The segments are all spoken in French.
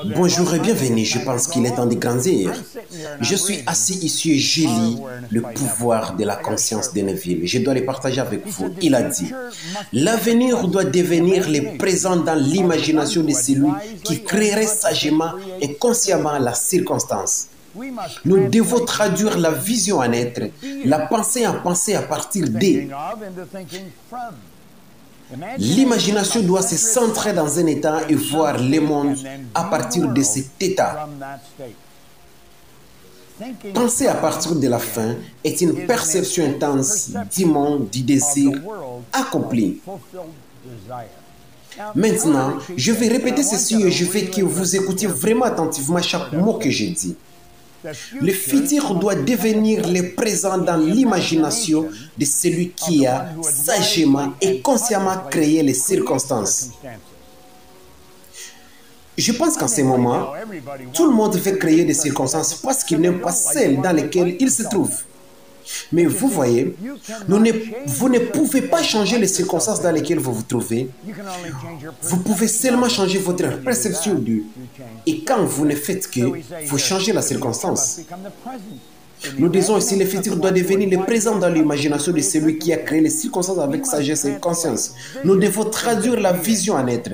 Bonjour et bienvenue, je pense qu'il est temps de grandir. Je suis assis ici et je lis Le pouvoir de la conscience de Neville. Je dois le partager avec vous. Il a dit, l'avenir doit devenir le présent dans l'imagination de celui qui créerait sagement et consciemment la circonstance. Nous devons traduire la vision en être, la pensée en pensée à partir de. L'imagination doit se centrer dans un état et voir le monde à partir de cet état. Penser à partir de la fin est une perception intense du monde, du désir accompli. Maintenant, je vais répéter ceci et je veux que vous écoutiez vraiment attentivement chaque mot que je dis. Le futur doit devenir le présent dans l'imagination de celui qui a sagement et consciemment créé les circonstances. Je pense qu'en ce moment, tout le monde veut créer des circonstances parce qu'il n'aime pas celles dans lesquelles il se trouve. Mais vous voyez, vous ne pouvez pas changer les circonstances dans lesquelles vous vous trouvez. Vous pouvez seulement changer votre perception d'eux. Et quand vous ne faites que, vous changez la circonstance. Nous disons ici, le futur doit devenir le présent dans l'imagination de celui qui a créé les circonstances avec sagesse et conscience. Nous devons traduire la vision en être.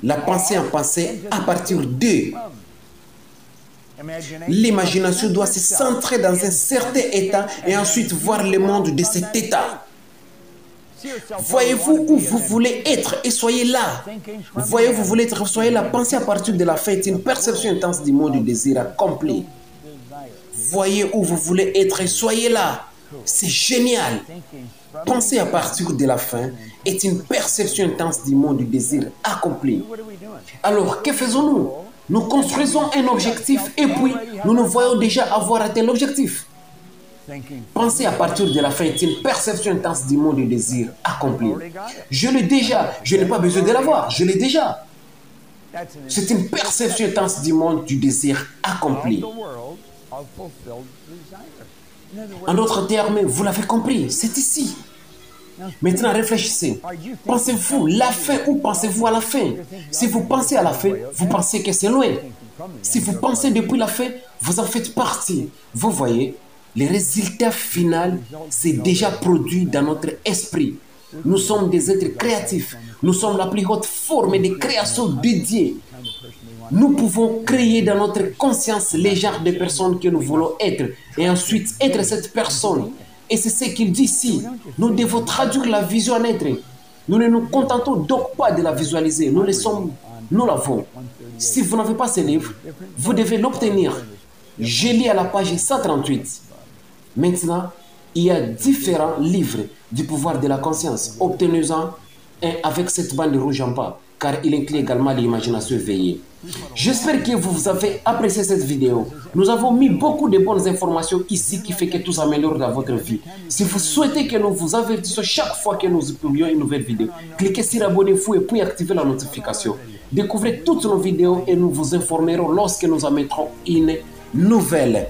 La pensée en pensée à partir d'eux. L'imagination doit se centrer dans un certain état et ensuite voir le monde de cet état. Voyez-vous où vous voulez être et soyez là. Voyez où vous voulez être, soyez là. Pensez à partir de la fin est une perception intense du monde du désir accompli. Voyez où vous voulez être et soyez là. C'est génial. Penser à partir de la fin est une perception intense du monde du désir accompli. Alors, que faisons-nous? Nous construisons un objectif et puis nous nous voyons déjà avoir atteint l'objectif. Penser à partir de la fin est une perception intense du monde du désir accompli. Je l'ai déjà, je n'ai pas besoin de l'avoir, je l'ai déjà. C'est une perception intense du monde du désir accompli. En d'autres termes, vous l'avez compris, c'est ici. Maintenant, réfléchissez. Pensez-vous la fin ou pensez-vous à la fin? Si vous pensez à la fin, vous pensez que c'est loin. Si vous pensez depuis la fin, vous en faites partie. Vous voyez, le résultat final s'est déjà produit dans notre esprit. Nous sommes des êtres créatifs. Nous sommes la plus haute forme de création de Dieu. Nous pouvons créer dans notre conscience les genres de personnes que nous voulons être et ensuite être cette personne. Et c'est ce qu'il dit ici. Nous devons traduire la vision en être. Nous ne nous contentons donc pas de la visualiser. Nous l'avons. Si vous n'avez pas ce livre, vous devez l'obtenir. Je lis à la page 138. Maintenant, il y a différents livres du pouvoir de la conscience. Obtenez-en un avec cette bande rouge en bas, car il inclut également l'imagination éveillée. J'espère que vous avez apprécié cette vidéo. Nous avons mis beaucoup de bonnes informations ici qui fait que tout s'améliore dans votre vie. Si vous souhaitez que nous vous avertissions chaque fois que nous publions une nouvelle vidéo, cliquez sur abonnez-vous et puis activez la notification. Découvrez toutes nos vidéos et nous vous informerons lorsque nous en mettrons une nouvelle.